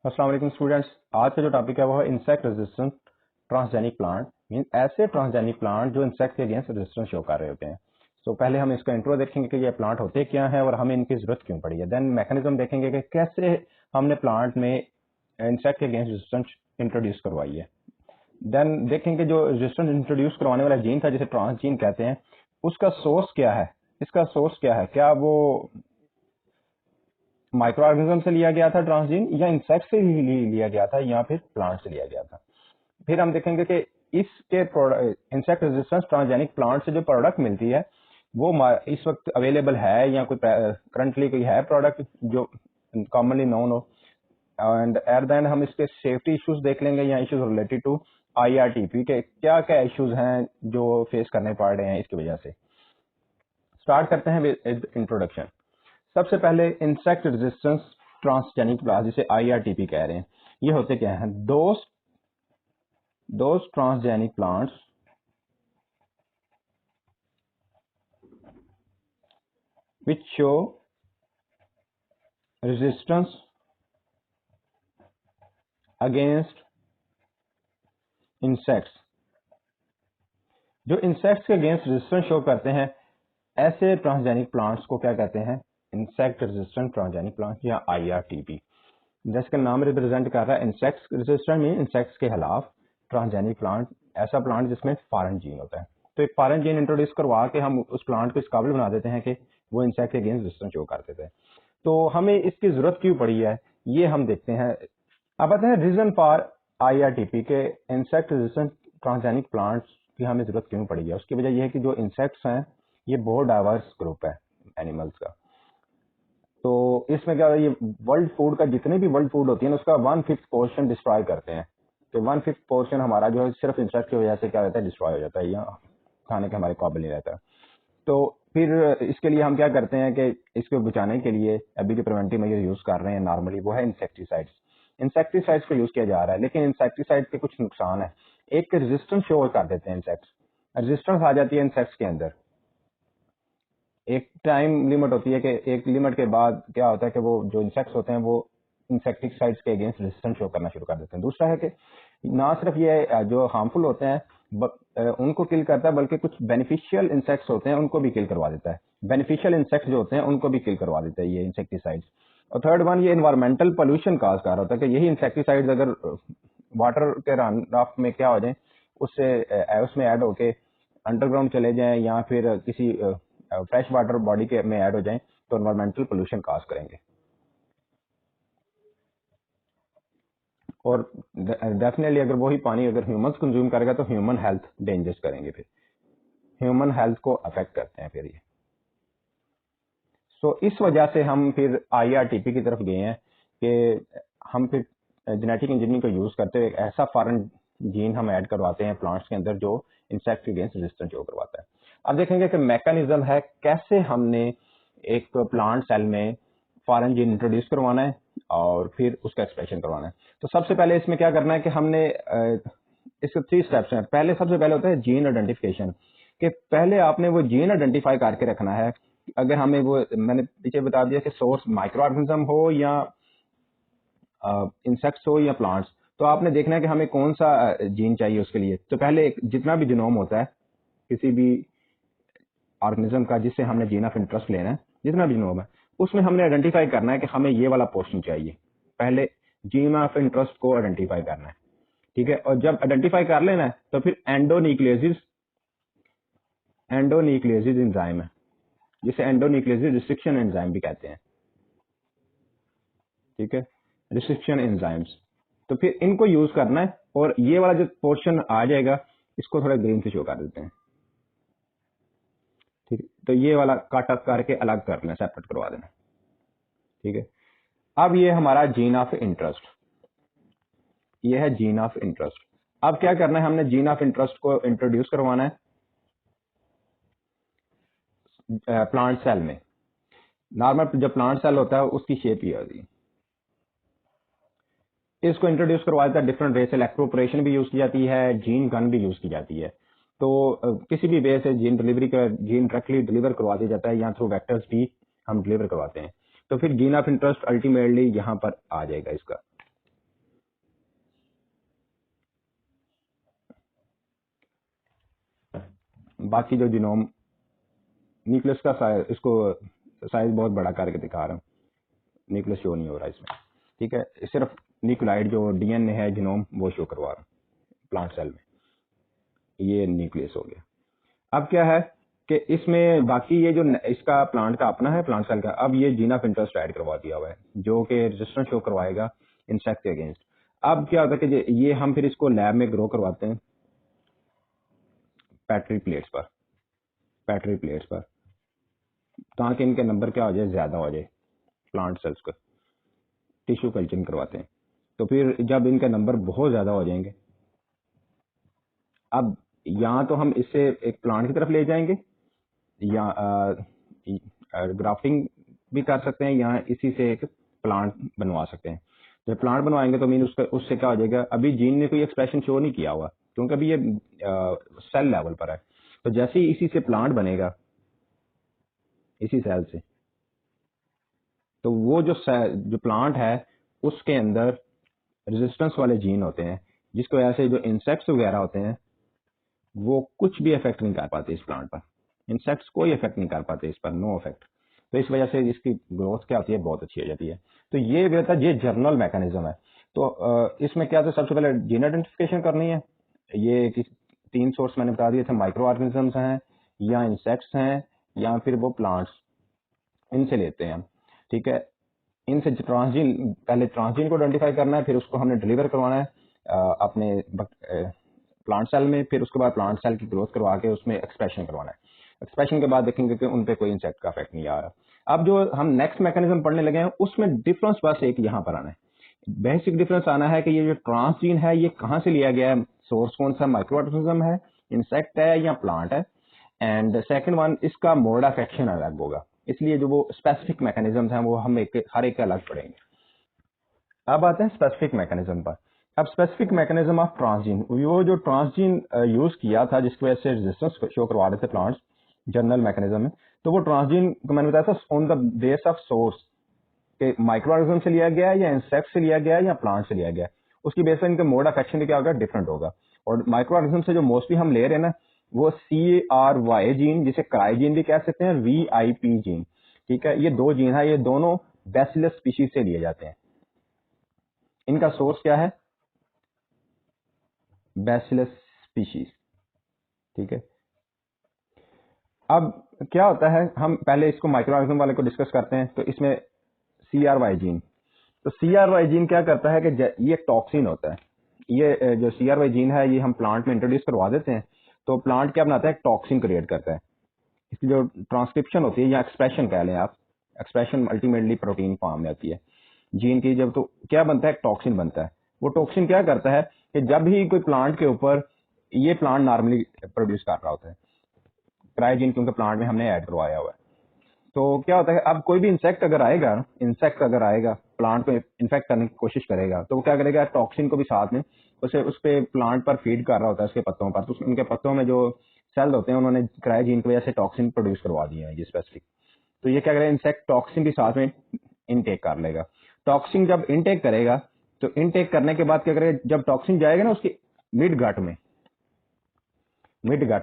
अस्सलाम वालेकुम स्टूडेंट्स। आज का जो टॉपिक है वो है insect resistant transgenic plant. Mean ऐसे ट्रांसजेनिक प्लांट जो इंसेक्ट के अगेंस्ट रेजिस्टेंस शो कर रहे होते हैं। तो पहले हम इसका इंट्रो देखेंगे कि ये प्लांट होते क्या है और हमें इनकी जरूरत क्यों पड़ी है। देन मैकेनिज्म देखेंगे कि कैसे हमने प्लांट में इंसेक्ट के अगेंस्ट रेजिस्टेंस इंट्रोड्यूस करवाई है। देन देखेंगे जो रेजिस्टेंस इंट्रोड्यूस करवाने वाला जीन था जिसे ट्रांसजीन कहते हैं, उसका सोर्स क्या है, इसका सोर्स क्या है, क्या वो माइक्रो ऑर्गेनिज्म से लिया गया था ट्रांसजीन या इंसेक्ट से ही लिया गया था या फिर प्लांट से लिया गया था। फिर हम देखेंगे कि इसके इंसेक्ट रेजिस्टेंस ट्रांसजेनिक प्लांट से जो प्रोडक्ट मिलती है वो इस वक्त अवेलेबल है या कोई करंटली कोई है प्रोडक्ट जो कॉमनली नोन हो। एंड एट देन हम इसके सेफ्टी इश्यूज देख लेंगे या इश्यूज रिलेटेड टू IRTP के क्या क्या इश्यूज हैं जो फेस करने पड़ रहे हैं इसकी वजह से। स्टार्ट करते हैं विद इंट्रोडक्शन। सबसे पहले इंसेक्ट रेजिस्टेंस ट्रांसजेनिक प्लांट जिसे IRTP कह रहे हैं, ये होते क्या हैं? those transgenic plants which show resistance against insects। जो इंसेक्ट्स के अगेंस्ट रेजिस्टेंस शो करते हैं ऐसे ट्रांसजेनिक प्लांट्स को क्या कहते हैं? इंसेक्ट रेजिस्टेंट ट्रांसजेनिक प्लांट्स या IRTP। जैसे कि नाम रिप्रेजेंट कर रहा है इंसेक्ट्स रेजिस्टेंट में इंसेक्ट्स के खिलाफ ट्रांसजेनिक प्लांट, ऐसा प्लांट जिसमें फॉरेन जीन होता है। तो एक फॉरेन जीन इंट्रोड्यूस करवा के हम उस प्लांट को इस काबिल बना देते हैं कि वो इंसेक्ट के अगेंस्ट रेजिस्टेंस शो कर देते हैं। तो हमें इसकी जरूरत क्यों पड़ी है ये हम देखते हैं। अब आते हैं रीजन फॉर IRTP के इंसेक्ट रेजिस्टेंट ट्रांसजेनिक प्लांट्स की हमें जरूरत क्यों पड़ी है। उसकी वजह यह है कि जो इंसेक्ट्स हैं ये बहुत डाइवर्स ग्रुप है एनिमल्स का। तो इसमें क्या है, ये वर्ल्ड फूड का जितने भी वर्ल्ड फूड होती है ना उसका 1/5 पोर्शन डिस्ट्रॉय करते हैं। तो 1/5 पोर्शन हमारा जो है सिर्फ इंसेक्ट की वजह से क्या रहता है, डिस्ट्रॉय हो जाता है या खाने के हमारे काबिल नहीं रहता। तो फिर इसके लिए हम क्या करते हैं कि इसको बचाने के लिए अभी जो प्रिवेंटिव मेजर यूज कर रहे हैं नॉर्मली वो है इंसेक्टिसाइड्स। इंसेक्टिसाइड्स को यूज किया जा रहा है, लेकिन इंसेक्टिसाइड के कुछ नुकसान है। एक रेजिस्टेंस शो कर देते हैं इंसेक्ट्स, रेजिस्टेंस आ जाती है इंसेक्ट्स के अंदर। एक टाइम लिमिट होती है कि एक लिमिट के बाद क्या होता है कि वो जो इंसेक्ट्स होते हैं वो इंसेक्टिसाइड्स के अगेंस्ट रेजिस्टेंस शो करना शुरू कर देते हैं। दूसरा है कि ना सिर्फ ये जो हार्मफुल होते हैं उनको किल करता है, बल्कि कुछ बेनिफिशियल इंसेक्ट्स होते हैं उनको भी किल करवा देता है। बेनिफिशियल इंसेक्ट्स जो होते हैं उनको भी किल करवा देता है ये इंसेक्टिसाइड्स। और थर्ड वन, ये इन्वायरमेंटल पोल्यूशन काज कर रहा होता है कि यही इंसेक्टिसाइड्स अगर वाटर के रन ऑफ में क्या हो जाए उससे उसमें ऐड होके अंडरग्राउंड चले जाएं या फिर किसी फ्रेश वाटर बॉडी के में ऐड हो जाएं तो एनवायरमेंटल पोल्यूशन काज करेंगे। और डेफिनेटली अगर वही पानी अगर ह्यूमंस कंज्यूम करेगा तो ह्यूमन हेल्थ डेंजर्स करेंगे, फिर ह्यूमन हेल्थ को अफेक्ट करते हैं फिर ये। सो इस वजह से हम फिर IRTP की तरफ गए हैं कि हम फिर जेनेटिक इंजीनियरिंग को यूज करते हुए ऐसा फॉरेन जीन हम ऐड करवाते हैं प्लांट्स के अंदर जो इंसेक्ट के अगेंस्ट रेजिस्टेंस शो करवाता है। अब देखेंगे कि मैकेनिज्म है कैसे हमने एक प्लांट सेल में फॉरेन जीन इंट्रोड्यूस करवाना है और फिर उसका एक्सप्रेशन करवाना है। तो सबसे पहले इसमें क्या करना है कि हमने इसके 3 स्टेप्स हैं। पहले सबसे पहले होता है जीन आइडेंटिफिकेशन, कि पहले आपने वो जीन आइडेंटिफाई करके रखना है। अगर हमें वो मैंने पीछे बता दिया कि सोर्स माइक्रो ऑर्गेनिज्म हो या इंसेक्ट्स हो या प्लांट्स, तो आपने देखना है कि हमें कौन सा जीन चाहिए उसके लिए। तो पहले जितना भी जीनोम होता है किसी भी ऑर्गेनिज्म का जिससे हमने जीन ऑफ इंटरेस्ट लेना है, जितना भी जीनोम है उसमें हमने आइडेंटिफाई करना है कि हमें ये वाला पोर्शन चाहिए। पहले जीन ऑफ इंटरेस्ट को आइडेंटिफाई करना है, ठीक है। और जब आइडेंटिफाई कर लेना है तो फिर एंडोन्यूक्लियोसिस एंजाइम है जिसे एंडोन्यूक्लियोसिस रिस्ट्रिक्शन एंजाइम भी कहते हैं, ठीक है, रिस्ट्रिक्शन एंजाइम्स। तो फिर इनको यूज करना है और ये वाला जो पोर्शन आ जाएगा इसको थोड़ा ग्रीन से शो कर देते हैं, ठीक है। तो ये वाला काट अप करके अलग करना है, सेपरेट करवा देना, ठीक है। अब ये हमारा जीन ऑफ इंटरेस्ट, ये है जीन ऑफ इंटरेस्ट। अब क्या करना है, हमने जीन ऑफ इंटरेस्ट को इंट्रोड्यूस करवाना है प्लांट सेल में। नॉर्मल जो प्लांट सेल होता है उसकी शेप ये होती है। इसको इंट्रोड्यूस करवाया था डिफरेंट वे से, इलेक्ट्रोपोरेशन भी यूज की जाती है, जीन गन भी यूज की जाती है। तो किसी भी वे से जीन डिलीवरी का जीन डायरेक्टली डिलीवर करवा दिया जाता है या थ्रू वेक्टर्स भी हम डिलीवर करवाते हैं। तो फिर जीन ऑफ इंटरेस्ट अल्टीमेटली यहाँ पर आ जाएगा इसका। बाकी जो जीनोम न्यूक्लियस का साइज, इसको साइज बहुत बड़ा करके दिखा रहा हूँ, न्यूक्लियस शो नहीं हो रहा इसमें, ठीक है, सिर्फ न्यूक्लियोइड जो डीएनए है जीनोम वो शो करवा रहा हूँ प्लांट सेल में, ये न्यूक्लियस हो गया। अब क्या है कि इसमें बाकी ये जो इसका प्लांट का अपना है, प्लांट सेल का, अब ये जीन ऑफ इंटरेस्ट ऐड करवा दिया हुआ है जो कि रेजिस्टेंस शो करवाएगा इंसेक्ट के अगेंस्ट। अब क्या होता है कि ये हम फिर इसको लैब में ग्रो करवाते हैं पैट्री प्लेट्स पर, ताकि इनके नंबर क्या हो जाए, ज्यादा हो जाए प्लांट सेल्स का। टिश्यू कल्चरिंग करवाते हैं, तो फिर जब इनके नंबर बहुत ज्यादा हो जाएंगे, अब यहाँ तो हम इससे एक प्लांट की तरफ ले जाएंगे या ग्राफ्टिंग भी कर सकते हैं, या इसी से एक प्लांट बनवा सकते हैं। जब प्लांट बनवाएंगे तो मीन उससे क्या हो जाएगा, अभी जीन ने कोई एक्सप्रेशन शो नहीं किया हुआ क्योंकि अभी ये सेल लेवल पर है। तो जैसे ही इसी से प्लांट बनेगा, इसी सेल से, तो वो जो प्लांट है उसके अंदर रेजिस्टेंस वाले जीन होते हैं, जिसकी वजह से जो इंसेक्ट्स वगैरह होते हैं वो कुछ भी इफेक्ट नहीं कर पाते इस प्लांट पर। इंसेक्ट्स कोई इफेक्ट नहीं कर पाते इस पर, नो इफेक्ट। तो इस वजह से इसकी ग्रोथ क्या होती है, बहुत अच्छी हो जाती है। तो ये होता है, ये जर्नल मैकेनिज्म है। तो इसमें क्या था, सबसे पहले जीन आइडेंटिफिकेशन करनी है। ये 3 सोर्स मैंने बता दिए थे, माइक्रो ऑर्गेनिजम्स हैं या इंसेक्ट्स हैं या फिर वो प्लांट्स, इनसे लेते हैं हम, ठीक है। इनसे ट्रांसजीन, पहले ट्रांसजीन को आइडेंटिफाई करना है, फिर उसको हमने डिलीवर करवाना है अपने प्लांट सेल में, फिर उसके बाद प्लांट सेल की ग्रोथ करवा के उसमें एक्सप्रेशन करवाना है। एक्सप्रेशन के बाद देखेंगे कि उन पे कोई इंसेक्ट का इफेक्ट नहीं आ रहा। अब जो हम नेक्स्ट मैकेनिज्म पढ़ने लगे हैं उसमें डिफरेंस बस एक यहाँ पर आना है, बेसिक डिफरेंस आना है कि ये जो ट्रांसजीन है ये कहाँ से लिया गया है, सोर्स कौन सा, माइक्रो ऑर्गेनिज्म है, इंसेक्ट है या प्लांट है। एंड सेकंड वन, इसका मोड ऑफ एक्शन अलग होगा, इसलिए जो वो स्पेसिफिक मैकेनिज्म हैं वो हम हर एक अलग पढ़ेंगे। अब आते हैं स्पेसिफिक मैकेनिज्म पर। अब स्पेसिफिक मैकेनिज्म ऑफ ट्रांसजीन, वो जो ट्रांसजीन यूज किया था जिसकी वजह से रेजिस्टेंस शो करवा रहे थे प्लांट्स जर्नल मैकेनिज्म में, तो वो ट्रांसजीन को मैंने बताया था on the base of source के माइक्रो ऑर्गेनिज्म से लिया गया है या इंसेक्ट से लिया गया है या प्लांट से लिया गया है, उसकी बेस पर इनका मोड ऑफ एक्शन क्या होगा, डिफरेंट होगा। और माइक्रो ऑर्गेनिज्म से जो मोस्टली हम ले रहे हैं ना, वो CRY जीन, जिसे क्राई जीन भी कह सकते हैं, VIP जीन, ठीक है। ये 2 जीन है, ये दोनों बैसिलस स्पीशीज से लिए जाते हैं। इनका सोर्स क्या है, बैसिलस स्पीशीज, ठीक है। अब क्या होता है, हम पहले इसको माइक्रो ऑर्गेनिज्म वाले को डिस्कस करते हैं। तो इसमें CRY जीन, तो CRY जीन क्या करता है कि ये टॉक्सिन होता है। ये जो CRY जीन है ये हम प्लांट में इंट्रोड्यूस करवा देते हैं, तो प्लांट क्या बनाता है, टॉक्सिन क्रिएट करता है। इसकी जो ट्रांसक्रिप्शन होती है या एक्सप्रेशन कह लें आप, एक्सप्रेशन अल्टीमेटली प्रोटीन फॉर्म में आती है जीन की। जब तो क्या बनता है, टॉक्सिन बनता है। वो टॉक्सिन क्या करता है कि जब भी कोई प्लांट के ऊपर, ये प्लांट नॉर्मली प्रोड्यूस कर रहा होता है क्रायोजीन, क्योंकि प्लांट में हमने ऐड करवाया हुआ है। तो क्या होता है, अब कोई भी इंसेक्ट अगर आएगा प्लांट को इन्फेक्ट करने की कोशिश करेगा, तो वो क्या करेगा, टॉक्सिन को भी साथ में उस पे प्लांट पर फीड कर रहा होता है, उसके पत्तों पर। तो उनके पत्तों में जो सेल होते हैं उन्होंने क्रायोजीन की वजह से टॉक्सिन प्रोड्यूस करवा दिए हैं ये स्पेसिफिक। तो ये क्या करेगा, इंसेक्ट टॉक्सिन भी साथ में इनटेक कर लेगा। टॉक्सिन जब इनटेक करेगा, तो इनटेक करने के बाद क्या करेगा, जब टॉक्सिन जाएगा ना उसकी मिड गट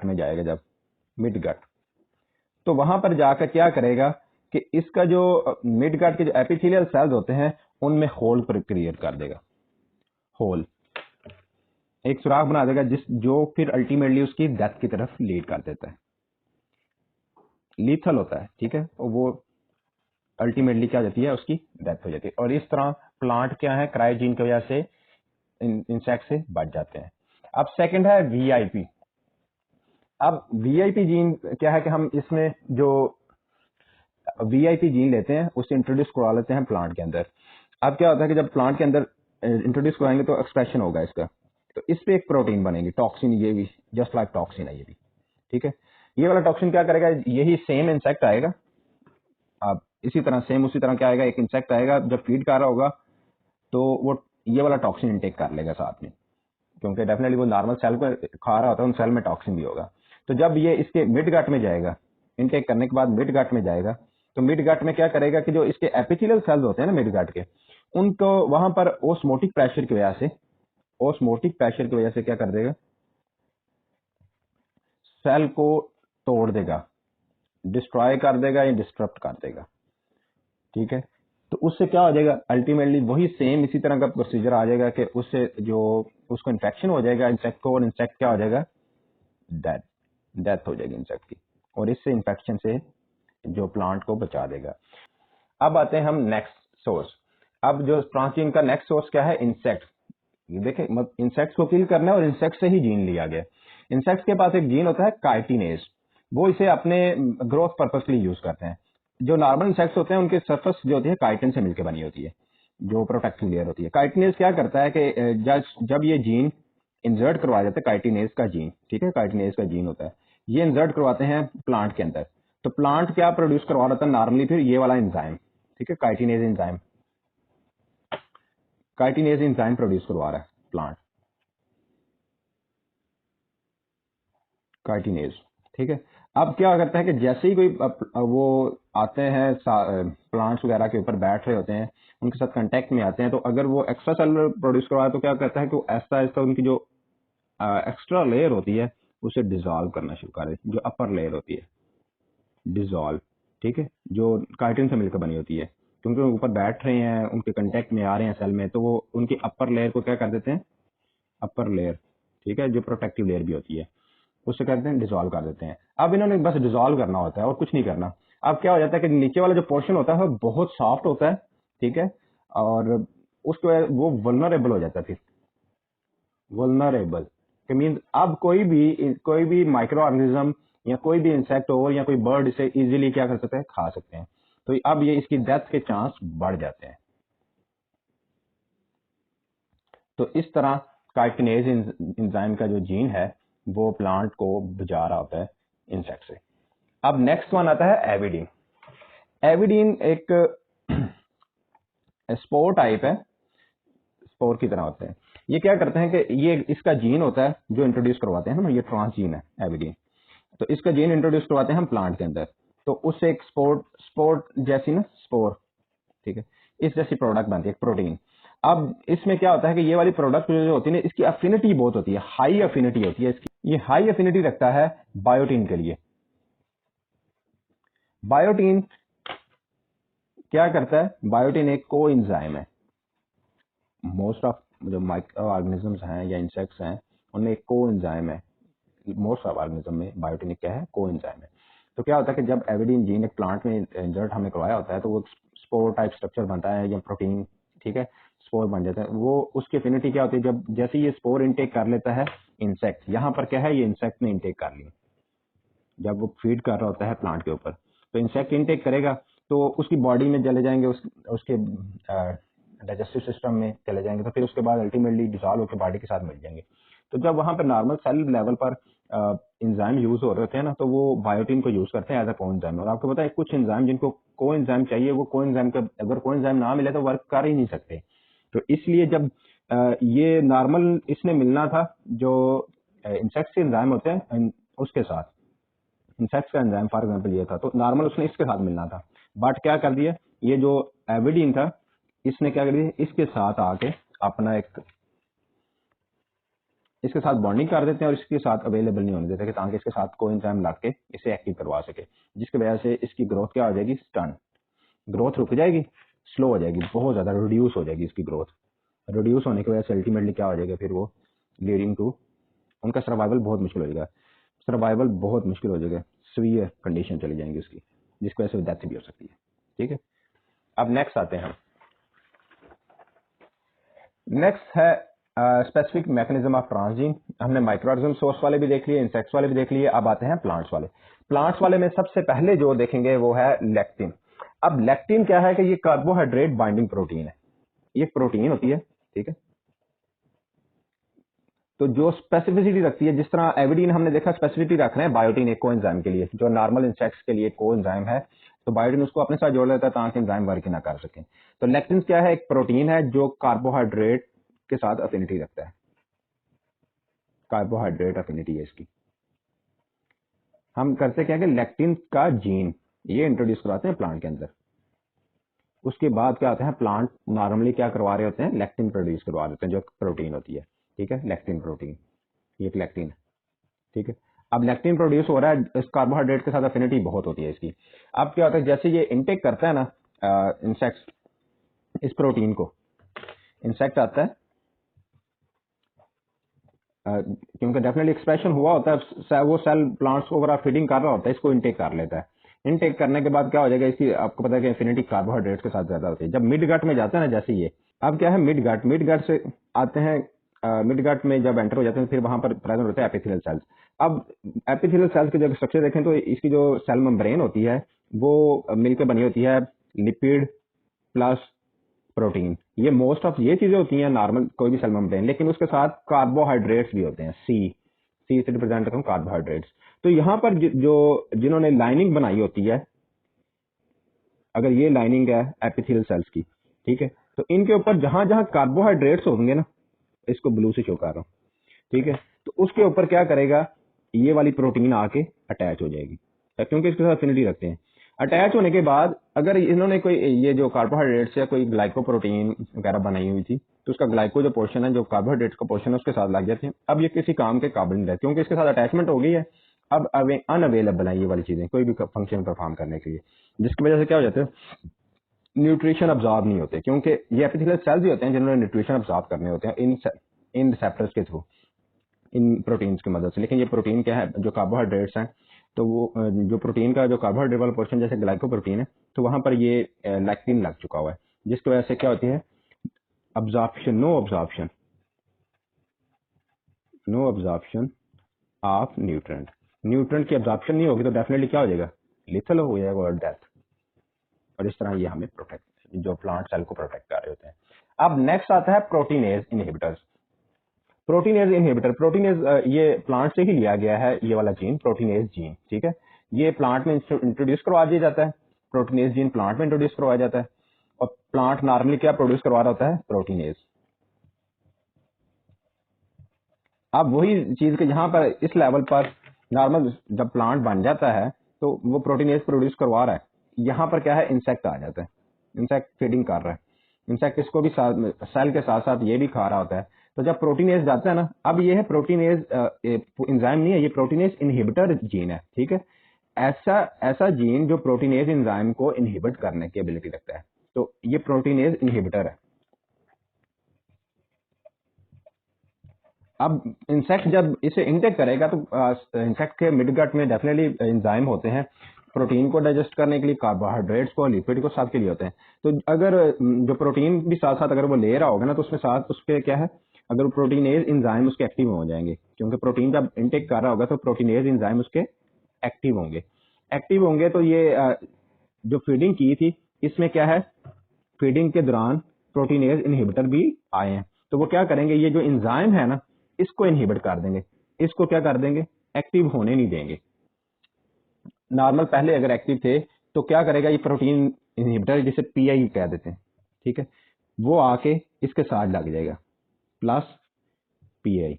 में जाएगा, जब मिड गट, तो वहां पर जाकर क्या करेगा कि इसका जो मिड गट के जो एपिथेलियल सेल्स होते हैं उनमें होल क्रिएट कर देगा। होल, एक सुराख बना देगा जो फिर अल्टीमेटली उसकी डेथ की तरफ लीड कर देता है। लीथल होता है, ठीक है। और वो अल्टीमेटली क्या हो जाती है, उसकी डेथ हो जाती है। और इस तरह प्लांट क्या है, क्रायोजीन की वजह से इंसेक्ट से बच जाते हैं। अब सेकंड है VIP। अब VIP जीन क्या है कि हम इसमें जो VIP जीन लेते हैं उसे इंट्रोड्यूस करवा लेते हैं प्लांट के अंदर। अब क्या होता है कि जब प्लांट के अंदर इंट्रोड्यूस कराएंगे तो एक्सप्रेशन होगा इसका, तो इस पे एक प्रोटीन बनेगी टॉक्सिन, ये भी जस्ट लाइक टॉक्सिन है ये भी, ठीक है। ये वाला टॉक्सिन क्या करेगा, यही सेम इंसेक्ट आएगा, अब इसी तरह सेम उसी तरह क्या आएगा, एक इंसेक्ट आएगा जब फीड कर रहा होगा तो वो ये वाला टॉक्सिन इंटेक कर लेगा साथ में, क्योंकि डेफिनेटली वो नॉर्मल सेल को खा रहा होता है, उन सेल में टॉक्सिन भी होगा। तो जब ये इसके मिड गट में जाएगा, इनटेक करने के बाद मिड गट में जाएगा, तो मिड गट में क्या करेगा कि जो इसके एपिथेलियल सेल्स होते हैं ना मिड गट के, उनको वहां पर ओस्मोटिक प्रेशर की वजह से क्या कर देगा, सेल को तोड़ देगा, डिस्ट्रॉय कर देगा या डिस्टर्ब कर देगा, ठीक है। तो उससे क्या हो जाएगा, अल्टीमेटली वही सेम इसी तरह का प्रोसीजर आ जाएगा कि उससे जो उसको इन्फेक्शन हो जाएगा इंसेक्ट को, और इंसेक्ट क्या हो जाएगा, डेथ डेथ हो जाएगी इंसेक्ट की, और इससे इन्फेक्शन से जो प्लांट को बचा देगा। अब आते हैं हम नेक्स्ट सोर्स। अब जो ट्रांसजीन का नेक्स्ट सोर्स क्या है, इंसेक्ट। देखें, मतलब इंसेक्ट्स को किल करना है और इंसेक्ट से ही जीन लिया गया। इंसेक्ट्स के पास एक जीन होता है काइटिनेज, वो इसे अपने ग्रोथ पर्पस के लिए यूज करते हैं। जो नॉर्मल इंसेक्ट्स होते हैं उनके सरफेस जो होती है काइटिन से मिलकर बनी होती है, जो प्रोटेक्टिव लेयर होती है। काइटिनेज क्या करता है कि जब ये जीन इंसर्ट करवाया जाता है, काइटिनेज का जीन, ठीक है, काइटिनेज का जीन होता है, ये इंसर्ट करवाते हैं प्लांट के अंदर। तो प्लांट क्या प्रोड्यूस करवा रहा था नॉर्मली, फिर ये वाला एंजाइम, ठीक है, chitinase enzyme, chitinase enzyme produce करवा रहा है प्लांट, काइटिनेज, ठीक है। अब क्या करता है कि जैसे ही कोई वो आते हैं प्लांट्स वगैरह के ऊपर बैठ रहे होते हैं, उनके साथ कांटेक्ट में आते हैं, तो अगर वो एक्स्ट्रा सेलुलर प्रोड्यूस करवाए तो क्या करता है कि वो ऐसा ऐसा उनकी जो एक्स्ट्रा लेयर होती है उसे डिजोल्व करना शुरू कर देती है, जो अपर लेयर होती है डिजोल्व, ठीक है, जो काइटिन से मिलकर बनी होती है, क्योंकि वो ऊपर बैठ रहे हैं, उनके कांटेक्ट में आ रहे हैं सेल में, तो वो उनकी अपर लेयर को क्या कर देते हैं, अपर लेयर, ठीक है, जो प्रोटेक्टिव लेयर भी होती है, उससे करते हैं डिजोल्व कर देते हैं। अब इन्होंने बस डिजोल्व करना होता है और कुछ नहीं करना। अब क्या हो जाता है कि नीचे वाला जो पोर्शन होता है वो बहुत सॉफ्ट होता है, ठीक है, और उसके वजह वो वल्नरेबल हो जाता है। फिर वल्नरेबल के मीन अब कोई भी माइक्रो ऑर्गेनिज्म या कोई भी इंसेक्ट हो या कोई बर्ड इसे इजीली क्या कर सकते हैं, खा सकते हैं। तो अब ये इसकी डेथ के चांस बढ़ जाते हैं। तो इस तरह काइटिनेज एंजाइम का जो जीन है वो प्लांट को बचा रहा होता है इंसेक्ट से। अब नेक्स्ट वन आता है एविडीन। एविडीन एक स्पोर टाइप है, स्पोर की तरह होते हैं। ये क्या करते हैं कि ये इसका जीन होता है जो इंट्रोड्यूस करवाते हैं हम, ये ट्रांसजीन है एविडीन। तो इसका जीन इंट्रोड्यूस करवाते हैं हम प्लांट के अंदर, तो उससे एक स्पोर जैसी ना स्पोर, ठीक है, इस जैसी प्रोडक्ट बनती है, प्रोटीन। अब इसमें क्या होता है कि ये वाली प्रोडक्ट जो होती है ना, इसकी अफिनिटी बहुत होती है, हाई अफिनिटी होती है इसकी, ये हाई अफिनिटी रखता है बायोटीन के लिए। बायोटीन क्या करता है, बायोटीन एक को एंजाइम है। मोस्ट ऑफ जो माइक्रो ऑर्गेनिजम्स हैं या इंसेक्ट्स हैं उनमें एक को एंजाइम है। मोस्ट ऑफ ऑर्गेनिज्म में बायोटिन क्या है, को एंजाइम है। तो क्या होता है कि जब एविडीन जीन एक प्लांट में इंसर्ट हमने करवाया होता है तो वो स्पोर टाइप स्ट्रक्चर बनता है या प्रोटीन, ठीक है, स्पोर बन जाता है। वो उसकी एफिनिटी क्या होती है, जब जैसे ये स्पोर इनटेक कर लेता है इंसेक्ट, यहाँ पर क्या है, ये इंसेक्ट ने इनटेक कर लिया, जब वो फीड कर रहा होता है प्लांट के ऊपर, तो इंसेक्ट इनटेक करेगा तो उसकी बॉडी में चले जाएंगे, उसके डाइजेस्टिव सिस्टम में चले जाएंगे, तो फिर उसके बाद अल्टीमेटली डिसॉल्व होकर बॉडी के साथ मिल जाएंगे। तो जब वहां पर नॉर्मल सेल लेवल पर इंजाइम यूज हो रहे होते हैं ना, तो वो बायोटिन को यूज करते हैं एज अ को एंजाइम। और आपको पता है कुछ एंजाइम जिनको को एंजाइम चाहिए, वो को एंजाइम का अगर को एंजाइम ना मिले तो वर्क कर ही नहीं सकते। तो इसलिए जब ये नॉर्मल इसने मिलना था जो इंसेक्ट्स के एंजाइम होते हैं उसके साथ, इंसेक्ट्स का एंजाइम फॉर एग्जाम्पल ये था, तो नॉर्मल उसने इसके साथ मिलना था, बट क्या कर दिया, ये जो एविडीन था इसने क्या कर दिया, इसके साथ आके अपना एक इसके साथ बॉन्डिंग कर देते हैं और इसके साथ अवेलेबल नहीं होने देते, ताकि इसके साथ कोई एंजाइम लग के इसे एक्टिव करवा सके, जिसकी वजह से इसकी ग्रोथ क्या हो जाएगी, स्टन, ग्रोथ रुक जाएगी, स्लो हो जाएगी, बहुत ज्यादा रिड्यूस हो जाएगी इसकी ग्रोथ। रिड्यूस होने की वजह से अल्टीमेटली क्या हो जाएगा, फिर वो लीडिंग टू उनका सर्वाइवल बहुत मुश्किल हो जाएगा, सर्वाइवल बहुत मुश्किल हो जाएगा, सीवियर कंडीशन चली जाएंगी उसकी, जिसकी वजह से डेथ भी हो सकती है, ठीक है। अब नेक्स्ट आते हैं हम, नेक्स्ट है स्पेसिफिक मैकेनिज्म ऑफ ट्रांसजीन। हमने माइक्रोऑर्गेनिज्म सोर्स वाले भी देख लिए, इंसेक्ट्स वाले भी देख लिए, अब आते हैं प्लांट्स वाले। प्लांट्स वाले में सबसे पहले जो देखेंगे वो है लेक्टिन। अब लेक्टिन क्या है कि ये कार्बोहाइड्रेट बाइंडिंग प्रोटीन है, ये प्रोटीन होती है, ठीक है। तो जो स्पेसिफिसिटी रखती है, जिस तरह एविडीन हमने देखा स्पेसिफिसिटी रख रहे हैं बायोटीन एक कोएंजाइम के लिए, जो नॉर्मल इंसेक्ट्स के लिए कोएंजाइम है, तो बायोटीन उसको अपने साथ जोड़ लेता है ताकि एंजाइम वर्क ना कर सके। तो लेक्टिन क्या है, एक प्रोटीन है जो कार्बोहाइड्रेट के साथ अफिनिटी रखता है, कार्बोहाइड्रेट अफिनिटी है इसकी। हम करते क्या है कि लेक्टिन का जीन ये इंट्रोड्यूस करवाते हैं प्लांट के अंदर, उसके बाद क्या होता है, प्लांट नॉर्मली क्या करवा रहे होते हैं, लेक्टिन प्रोड्यूस करवा देते हैं जो प्रोटीन होती है, ठीक है, लेक्टिन प्रोटीन, ये एक लेक्टिन है, ठीक है। अब लेक्टिन प्रोड्यूस हो रहा है, इस कार्बोहाइड्रेट के साथ अफिनिटी बहुत होती है इसकी। अब क्या होता है, जैसे ये इनटेक करता है ना इंसेक्ट, इस प्रोटीन को, इंसेक्ट आता है क्योंकि डेफिनेटली एक्सप्रेशन हुआ होता है, वो सेल प्लांट्स को अगर फीडिंग कर रहा होता है, इसको इनटेक कर लेता है। इनटेक करने के बाद क्या हो जाएगा, इसकी आपको पता है कि एफिनिटी कार्बोहाइड्रेट के साथ ज्यादा होती है। जब मिड गट में जाता है ना, जैसे ये अब क्या है, मिड गट से आते हैं, मिड गट में जब एंटर हो जाते हैं फिर वहां पर प्रेजेंट होते हैं एपिथेलियल सेल्स। अब एपिथेलियल सेल्स के जब स्ट्रक्चर देखें तो इसकी जो सेल मेम्ब्रेन होती है वो मिलकर बनी होती है लिपिड प्लस प्रोटीन। ये मोस्ट ऑफ ये चीजें होती हैं नॉर्मल कोई भी सेल मेम्ब्रेन, लेकिन उसके साथ कार्बोहाइड्रेट्स भी होते हैं, सी से रिप्रेजेंट करता हूँ कार्बोहाइड्रेट्स। तो यहाँ पर जो जिन्होंने लाइनिंग बनाई होती है, अगर ये लाइनिंग है एपिथेलियल सेल्स की, ठीक है, तो इनके ऊपर जहां जहां कार्बोहाइड्रेट्स होंगे ना, इसको ब्लू से शो कर रहा हूँ, ठीक है, तो उसके ऊपर क्या करेगा, ये वाली प्रोटीन आके अटैच हो जाएगी, क्योंकि इसके साथ अफिनिटी रखते हैं। अटैच होने के बाद अगर इन्होंने कोई ये जो कार्बोहाइड्रेट्स या कोई ग्लाइकोप्रोटीन वगैरह बनाई हुई थी, तो उसका ग्लाइको जो पोर्शन है, जो कार्बोहाइड्रेट्स का पोर्शन है, उसके साथ लग जाते हैं। अब ये किसी काम के काबिल नहीं रहते, क्योंकि इसके साथ अटैचमेंट हो गई है। अब अनअवेलेबल है ये वाली चीजें कोई भी फंक्शन परफॉर्म करने के लिए, जिसकी वजह से क्या हो जाता है, न्यूट्रिशन अब्जॉर्ब नहीं होते, क्योंकि ये एपिथेलियल सेल्स ही होते हैं जिन्होंने न्यूट्रिशन अब्जॉर्ब करने होते हैं इन रिसेप्टर्स के थ्रू, इन प्रोटीन्स की मदद से। लेकिन ये प्रोटीन क्या है, जो कार्बोहाइड्रेट्स हैं, तो वो जो प्रोटीन का जो कार्बोहाइड्रेट वाला पोर्शन जैसे ग्लाइकोप्रोटीन है, तो वहां पर ये लैक्टिन लग चुका हुआ है, जिसकी वजह से क्या होती है, absorption, no absorption of nutrient. Nutrient की अब्जॉर्प्शन नहीं होगी तो डेफिनेटली क्या हो जाएगा, लिथल हो जाएगा और डेथ। और इस तरह ये हमें प्रोटेक्ट, जो प्लांट सेल को प्रोटेक्ट कर रहे होते हैं। अब नेक्स्ट आता है proteinase inhibitors. Proteinase inhibitor, proteinase ये प्लांट से ही लिया गया है, ये वाला जीन प्रोटीनेज जीन, ठीक है, ये प्लांट में इंट्रोड्यूस करवा दिया जाता है। प्रोटीनेज जीन प्लांट में इंट्रोड्यूस करवाया जाता है, और प्लांट नॉर्मली क्या प्रोड्यूस करवा रहा होता है, प्रोटीनेज। अब वही चीज के जहां पर इस लेवल पर नॉर्मल जब प्लांट बन जाता है तो वो प्रोटीनेज प्रोड्यूस करवा रहा है, यहाँ पर क्या है, इंसेक्ट आ जाता है, इंसेक्ट फीडिंग कर रहा है, इंसेक्ट इसको भी सेल के साथ साथ ये भी खा रहा होता है। तो जब प्रोटीनेज जाता है ना, अब ये है प्रोटीनेज एंजाइम नहीं है, ये प्रोटीनेज इनहिबिटर जीन है, ठीक है, ऐसा ऐसा जीन जो प्रोटीनेज एंजाइम को इनहिबिट करने की एबिलिटी रखता है, तो ये प्रोटीनेज इनहिबिटर है। अब इंसेक्ट जब इसे इंटेक करेगा तो इंसेक्ट के मिडगट में डेफिनेटली एंजाइम होते हैं प्रोटीन को डाइजेस्ट करने के लिए, कार्बोहाइड्रेट्स को, लिपिड को, सब के लिए होते हैं। तो अगर जो प्रोटीन भी साथ साथ अगर वो ले रहा होगा ना, तो उसमें साथ उसके क्या है, अगर प्रोटीनेज एंजाइम उसके एक्टिव हो जाएंगे, क्योंकि प्रोटीन जब इंटेक कर रहा होगा तो प्रोटीनेज एंजाइम उसके एक्टिव होंगे। तो ये जो फीडिंग की थी इसमें क्या है, फीडिंग के दौरान प्रोटीनेज इनहिबिटर भी आए हैं, तो वो क्या करेंगे, ये जो एंजाइम है ना, इसको इनहिबिट कर देंगे, इसको क्या कर देंगे, एक्टिव होने नहीं देंगे। नॉर्मल पहले अगर एक्टिव थे तो क्या करेगा, ये प्रोटीन इनहिबिटर जिसे पीआई कह देते हैं, ठीक है, वो आके इसके साथ लग जाएगा प्लस पीआई,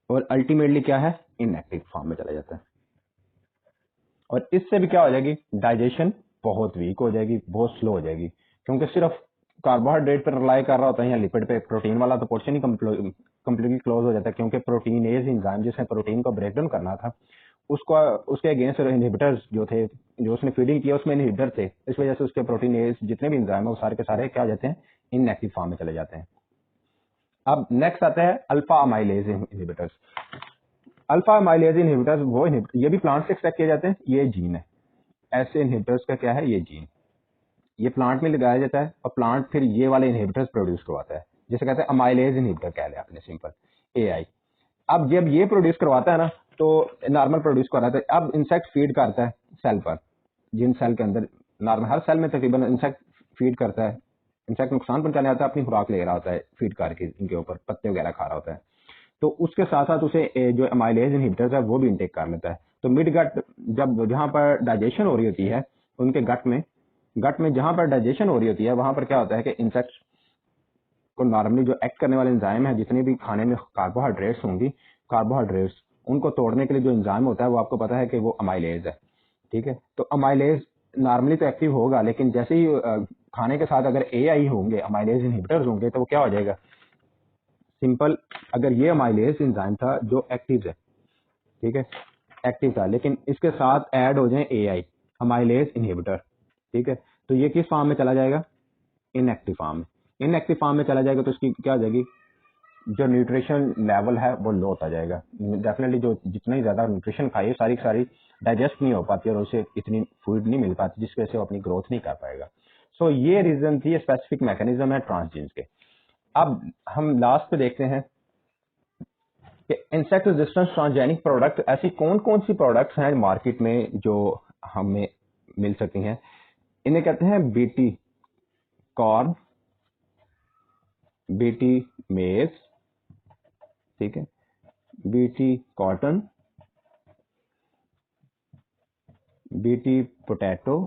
और अल्टीमेटली क्या है, इनएक्टिव फॉर्म में चला जाता है। और इससे भी क्या हो जाएगी, डाइजेशन बहुत वीक हो जाएगी, बहुत स्लो हो जाएगी, क्योंकि सिर्फ कार्बोहाइड्रेट पर रिलाई कर रहा होता है या लिपिड पे, प्रोटीन वाला तो पोर्शन ही कंप्लीटली क्लोज हो जाता है, क्योंकि प्रोटीनेज एंजाइम जिसने प्रोटीन को ब्रेक डाउन करना था, उसको उसके अगेंस्ट इनहिबिटर्स जो थे, जो उसने फीडिंग किया उसमें इनहिबिटर थे, इस वजह से उसके प्रोटीनेज जितने भी एंजाइम है वो सारे के सारे क्या हो जाते हैं, इनएक्टिव फॉर्म में चले जाते हैं। अब नेक्स्ट आता है alpha amylase inhibitors. Alpha amylase inhibitors वो इनहिबिटर, ये भी प्लांट से एक्सट्रैक्ट किए जाते हैं, ये जीन है, ऐसे इनहिबिटर्स का क्या है, ये जीन, ये प्लांट में लगाया जाता है और प्लांट फिर ये वाले इनहिबिटर्स प्रोड्यूस करवाता है, जिसे कहते हैं अमाइलेज इनहिबिटर कह लिया आपने, सिंपल एआई। अब जब ये प्रोड्यूस करवाता है ना, तो नॉर्मल प्रोड्यूस करवाता है, अब इंसेक्ट फीड करता है सेल पर, जिन सेल के अंदर नॉर्मल हर सेल में तकरीबन इंसेक्ट फीड करता है, इंसेक्ट नुकसान पहुंचाने आता है, अपनी खुराक ले रहा होता है फीड करके, इनके ऊपर पत्ते वगैरह खा रहा होता है, तो उसके साथ साथ उसे जो अमाइलेज इनहिबिटर्स है वो भी इंटेक कर लेता है। तो मिड गट जब जहां पर डाइजेशन हो रही होती है, उनके गट में जहां पर डाइजेशन हो रही होती है, वहां पर क्या होता है कि इंसेक्ट को नॉर्मली जो एक्ट करने वाले एंजाइम है, जितने भी खाने में कार्बोहाइड्रेट्स होंगी, कार्बोहाइड्रेट्स उनको तोड़ने के लिए जो एंजाइम होता है वो आपको पता है कि वो अमाइलेज है, ठीक है। तो अमाइलेज नॉर्मली तो एक्टिव होगा, लेकिन जैसे ही खाने के साथ अगर एआई होंगे, अमाइलेज इनहिबिटर्स होंगे, तो वो क्या हो जाएगा, सिंपल, अगर ये अमाइलेज एंजाइम था जो एक्टिव है, ठीक है, एक्टिव था, लेकिन इसके साथ ऐड हो जाए AI अमाइलेज इनहिबिटर, ठीक है, तो ये किस फॉर्म में चला जाएगा, इनएक्टिव फॉर्म में। इनएक्टिव फॉर्म में चला जाएगा तो इसकी क्या हो जाएगी, जो न्यूट्रिशन लेवल है वो लो होता जाएगा। डेफिनेटली जो जितना ही ज्यादा न्यूट्रिशन खाइए सारी की सारी डाइजेस्ट नहीं हो पाती और उसे इतनी फूड नहीं मिल पाती जिसकी वजह से वो अपनी ग्रोथ नहीं कर पाएगा। सो ये रीजन थी, स्पेसिफिक मैकेनिज्म है ट्रांसजीन्स के। अब हम लास्ट पे देखते हैं कि इंसेक्ट रेजिस्टेंस ट्रांसजेनिक प्रोडक्ट, ऐसी कौन कौन सी प्रोडक्ट्स हैं मार्केट में जो हमें मिल सकती हैं। इन्हें कहते हैं बीटी कॉर्न, बीटी मेज, ठीक है, BT cotton, BT potato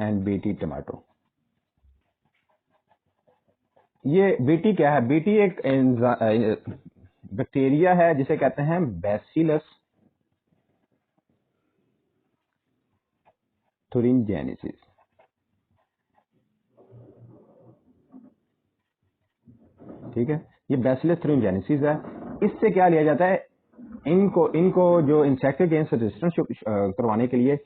and BT tomato. ये बीटी क्या है, बीटी एक बैक्टीरिया है जिसे कहते हैं बैसिलस thuringiensis, ठीक है, ये बैसिलस thuringiensis है। इससे क्या लिया जाता है, इनको जो इंसेक्ट अगेंस्ट रेजिस्टेंस करवाने के लिए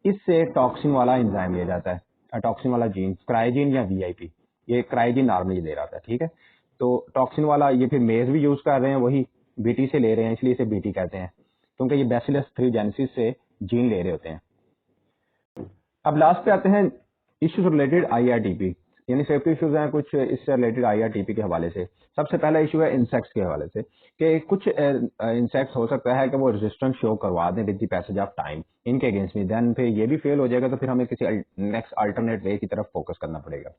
इससे टॉक्सिन वाला एंजाइम लिया जाता है, टॉक्सिन वाला जीन, क्राइजीन या वीआईपी। ये क्राइजीन नॉर्मली दे रहा था, ठीक है, तो टॉक्सिन वाला ये फिर मेज भी यूज कर रहे हैं, वही बीटी से ले रहे हैं, इसलिए इसे बीटी कहते हैं, क्योंकि ये बैसिलस thuringiensis से जीन ले रहे होते हैं। अब लास्ट पे आते हैं इश्यूज रिलेटेड IRTP, यानी सेफ्टी इश्यूज हैं कुछ इससे रिलेटेड IRTP के हवाले से। सबसे पहला इशू है इंसेक्ट्स के हवाले से, कि कुछ इंसेक्ट्स हो सकता है कि वो रेजिस्टेंस शो करवा दें with the passage of time इनके अगेंस्ट में, देन फिर ये भी फेल हो जाएगा, तो फिर हमें किसी नेक्स्ट अल्टरनेट वे की तरफ फोकस करना पड़ेगा।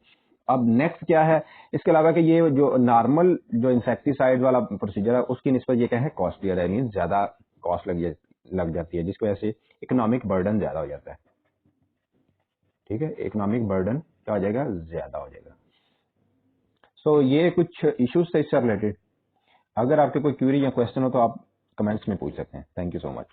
अब नेक्स्ट क्या है, इसके अलावा कि ये जो नॉर्मल जो इंसेक्टिसाइड वाला प्रोसीजर है उसकी निस्बत ये क्या है, कॉस्टलियर है, मीन ज्यादा कॉस्ट लग जाती है, जिसकी वजह से इकोनॉमिक बर्डन ज्यादा हो जाता है, ठीक है, इकोनॉमिक बर्डन क्या हो जाएगा, ज्यादा हो जाएगा। सो ये कुछ इश्यूज थे इससे रिलेटेड। अगर आपके कोई क्वेरी या क्वेश्चन हो तो आप कमेंट्स में पूछ सकते हैं। Thank you so much.